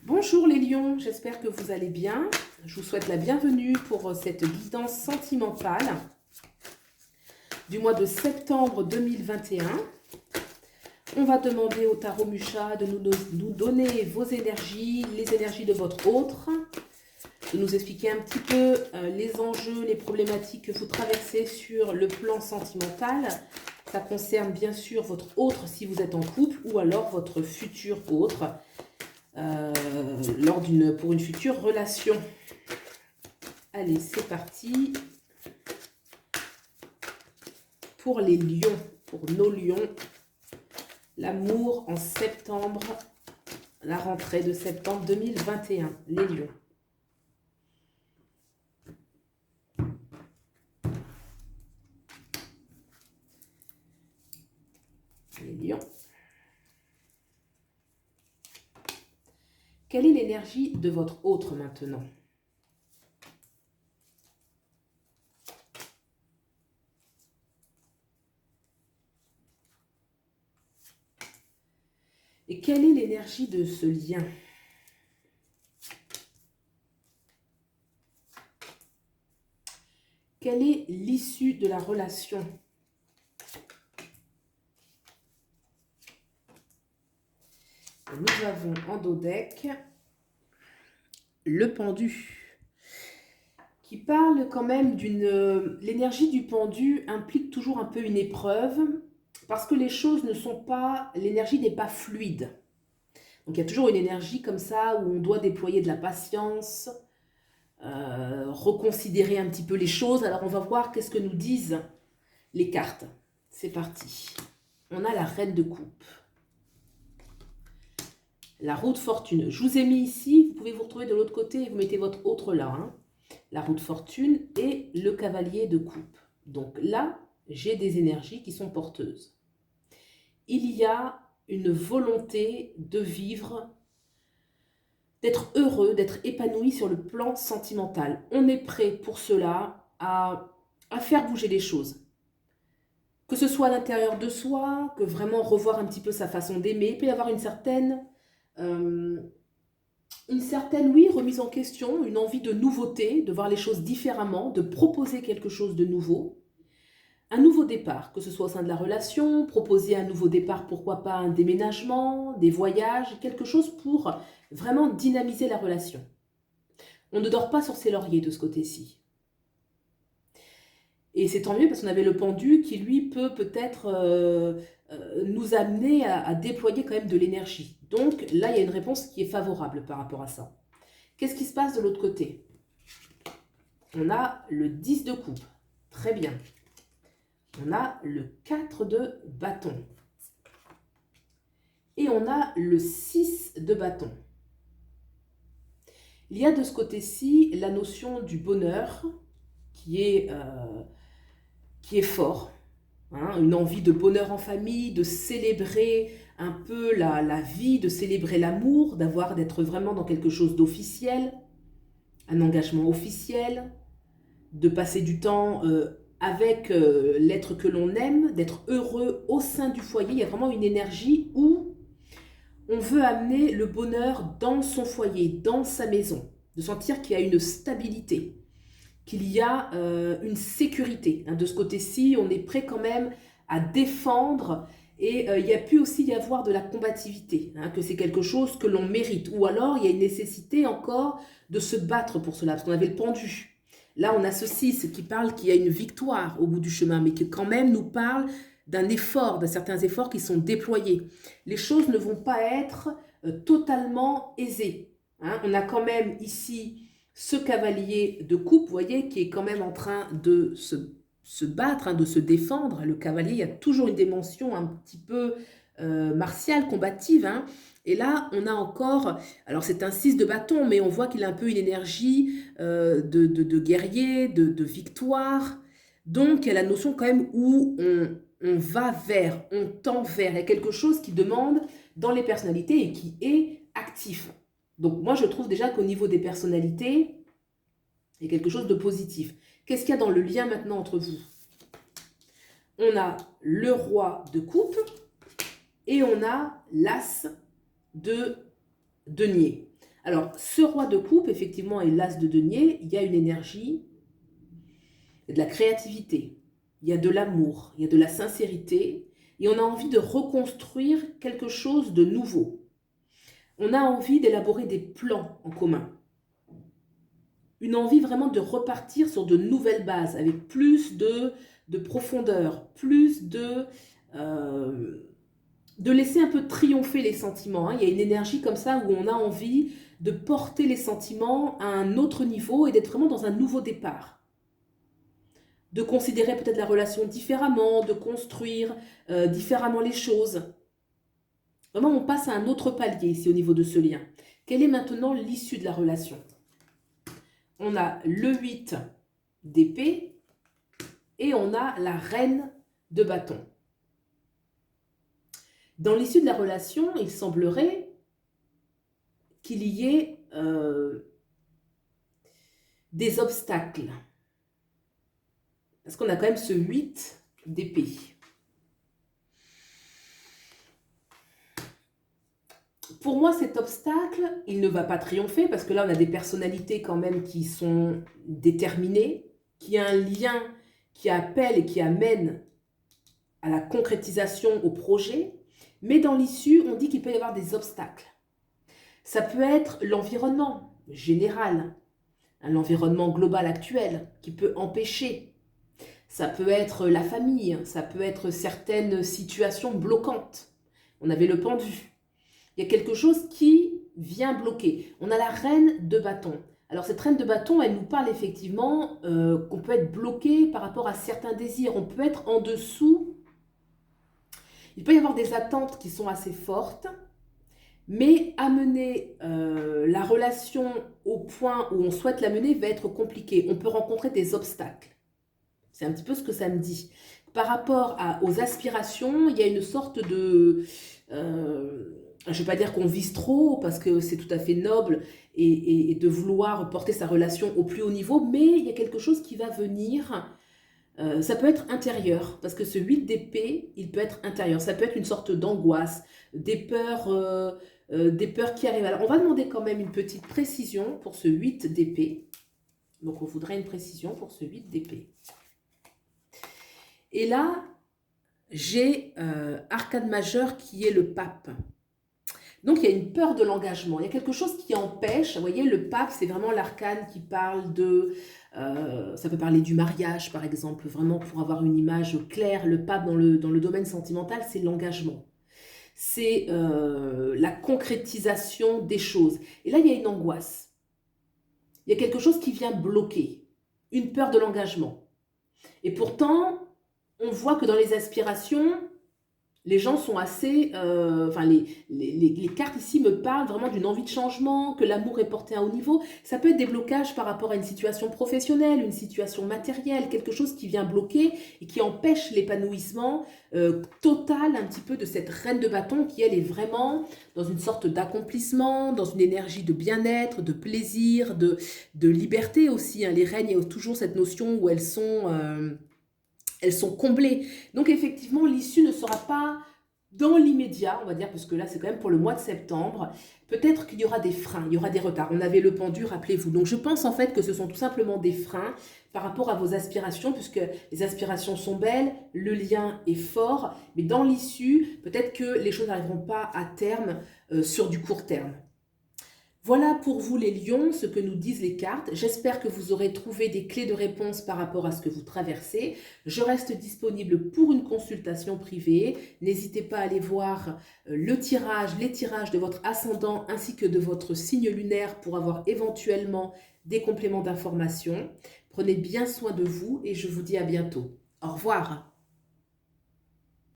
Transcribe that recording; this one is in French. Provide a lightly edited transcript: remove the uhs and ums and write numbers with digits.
Bonjour les lions, j'espère que vous allez bien. Je vous souhaite la bienvenue pour cette guidance sentimentale du mois de septembre 2021. On va demander au tarot Mucha de nous donner vos énergies, les énergies de votre autre, de nous expliquer un petit peu les enjeux, les problématiques que vous traversez sur le plan sentimental. Ça concerne bien sûr votre autre si vous êtes en couple ou alors votre futur autre. Pour une future relation. Allez, c'est parti pour les lions, pour nos lions. L'amour en septembre, la rentrée de septembre 2021, les lions. Les lions. Quelle est l'énergie de votre autre maintenant ? Et quelle est l'énergie de ce lien ? Quelle est l'issue de la relation ? Et nous avons en dos deck le pendu, qui parle quand même d'une... L'énergie du pendu implique toujours un peu une épreuve, parce que les choses ne sont pas... L'énergie n'est pas fluide. Donc il y a toujours une énergie comme ça, où on doit déployer de la patience, reconsidérer un petit peu les choses. Alors on va voir qu'est-ce que nous disent les cartes. C'est parti. On a la reine de coupe. La roue de fortune. Je vous ai mis ici, vous pouvez vous retrouver de l'autre côté et vous mettez votre autre là. Hein. La roue de fortune et le cavalier de coupe. Donc là, j'ai des énergies qui sont porteuses. Il y a une volonté de vivre, d'être heureux, d'être épanoui sur le plan sentimental. On est prêt pour cela à faire bouger les choses. Que ce soit à l'intérieur de soi, que vraiment revoir un petit peu sa façon d'aimer, il peut y avoir une certaine, oui, remise en question, une envie de nouveauté, de voir les choses différemment, de proposer quelque chose de nouveau. Un nouveau départ, que ce soit au sein de la relation, proposer un nouveau départ, pourquoi pas un déménagement, des voyages, quelque chose pour vraiment dynamiser la relation. On ne dort pas sur ses lauriers de ce côté-ci. Et c'est tant mieux parce qu'on avait le pendu qui, lui, peut peut-être nous amener à déployer quand même de l'énergie. Donc là, il y a une réponse qui est favorable par rapport à ça. Qu'est-ce qui se passe de l'autre côté? On a le 10 de coupe. Très bien. On a le 4 de bâton. Et on a le 6 de bâton. Il y a de ce côté-ci la notion du bonheur qui est fort. Hein, une envie de bonheur en famille, de célébrer un peu la vie, de célébrer l'amour, d'être vraiment dans quelque chose d'officiel, un engagement officiel, de passer du temps avec l'être que l'on aime, d'être heureux au sein du foyer. Il y a vraiment une énergie où on veut amener le bonheur dans son foyer, dans sa maison, de sentir qu'il y a une stabilité, qu'il y a une sécurité. Hein, de ce côté-ci, on est prêt quand même à défendre et il y a pu aussi y avoir de la combativité, hein, que c'est quelque chose que l'on mérite. Ou alors, il y a une nécessité encore de se battre pour cela, parce qu'on avait le pendu. Là, on a ce 6 qui parle qu'il y a une victoire au bout du chemin, mais qui quand même nous parle d'un effort, de certains efforts qui sont déployés. Les choses ne vont pas être totalement aisées. Hein. On a quand même ici ce cavalier de coupe, vous voyez, qui est quand même en train de se battre, hein, de se défendre. Le cavalier, il y a toujours une dimension un petit peu martiale, combative. Hein. Et là, on a encore, alors c'est un 6 de bâton, mais on voit qu'il a un peu une énergie de guerrier, de victoire. Donc, il y a la notion quand même où on va vers, on tend vers. Il y a quelque chose qui demande dans les personnalités et qui est actif. Donc moi, je trouve déjà qu'au niveau des personnalités, il y a quelque chose de positif. Qu'est-ce qu'il y a dans le lien maintenant entre vous? On a le roi de coupe et on a l'as de denier. Alors, ce roi de coupe, effectivement, et l'as de denier, il y a une énergie, il y a de la créativité, il y a de l'amour, il y a de la sincérité, et on a envie de reconstruire quelque chose de nouveau. On a envie d'élaborer des plans en commun. Une envie vraiment de repartir sur de nouvelles bases, avec plus de profondeur, plus de laisser un peu triompher les sentiments. Il y a une énergie comme ça où on a envie de porter les sentiments à un autre niveau et d'être vraiment dans un nouveau départ. De considérer peut-être la relation différemment, de construire différemment les choses. Vraiment, on passe à un autre palier ici au niveau de ce lien. Quelle est maintenant l'issue de la relation? On a le 8 d'épée et on a la reine de bâton. Dans l'issue de la relation, il semblerait qu'il y ait des obstacles. Parce qu'on a quand même ce 8 d'épée. Pour moi, cet obstacle, il ne va pas triompher parce que là, on a des personnalités quand même qui sont déterminées, qui a un lien qui appelle et qui amène à la concrétisation au projet. Mais dans l'issue, on dit qu'il peut y avoir des obstacles. Ça peut être l'environnement général, l'environnement global actuel qui peut empêcher. Ça peut être la famille, ça peut être certaines situations bloquantes. On avait le pendu. Il y a quelque chose qui vient bloquer. On a la reine de bâton. Alors cette reine de bâton, elle nous parle effectivement qu'on peut être bloqué par rapport à certains désirs. On peut être en dessous. Il peut y avoir des attentes qui sont assez fortes, mais amener la relation au point où on souhaite la mener va être compliqué. On peut rencontrer des obstacles. C'est un petit peu ce que ça me dit. Par rapport aux aspirations, il y a une sorte de... je ne vais pas dire qu'on vise trop, parce que c'est tout à fait noble et de vouloir porter sa relation au plus haut niveau, mais il y a quelque chose qui va venir. Ça peut être intérieur, parce que ce 8 d'épée, il peut être intérieur. Ça peut être une sorte d'angoisse, des peurs qui arrivent. Alors, on va demander quand même une petite précision pour ce 8 d'épée. Donc, on voudrait une précision pour ce 8 d'épée. Et là, j'ai arcane majeur qui est le pape. Donc, il y a une peur de l'engagement. Il y a quelque chose qui empêche. Vous voyez, le pape, c'est vraiment l'arcane qui parle de... ça peut parler du mariage, par exemple. Vraiment, pour avoir une image claire, le pape, dans le domaine sentimental, c'est l'engagement. C'est la concrétisation des choses. Et là, il y a une angoisse. Il y a quelque chose qui vient bloquer. Une peur de l'engagement. Et pourtant, on voit que dans les aspirations, les gens sont assez... les cartes ici me parlent vraiment d'une envie de changement, que l'amour est porté à haut niveau. Ça peut être des blocages par rapport à une situation professionnelle, une situation matérielle, quelque chose qui vient bloquer et qui empêche l'épanouissement total un petit peu de cette reine de bâton qui, elle, est vraiment dans une sorte d'accomplissement, dans une énergie de bien-être, de plaisir, de liberté aussi. Les reines, il y a toujours cette notion où elles sont comblées. Donc effectivement, l'issue ne sera pas dans l'immédiat, on va dire, parce que là, c'est quand même pour le mois de septembre. Peut-être qu'il y aura des freins, il y aura des retards. On avait le pendu, rappelez-vous. Donc je pense en fait que ce sont tout simplement des freins par rapport à vos aspirations, puisque les aspirations sont belles, le lien est fort, mais dans l'issue, peut-être que les choses n'arriveront pas à terme sur du court terme. Voilà pour vous les lions, ce que nous disent les cartes. J'espère que vous aurez trouvé des clés de réponse par rapport à ce que vous traversez. Je reste disponible pour une consultation privée. N'hésitez pas à aller voir les tirages de votre ascendant ainsi que de votre signe lunaire pour avoir éventuellement des compléments d'information. Prenez bien soin de vous et je vous dis à bientôt. Au revoir.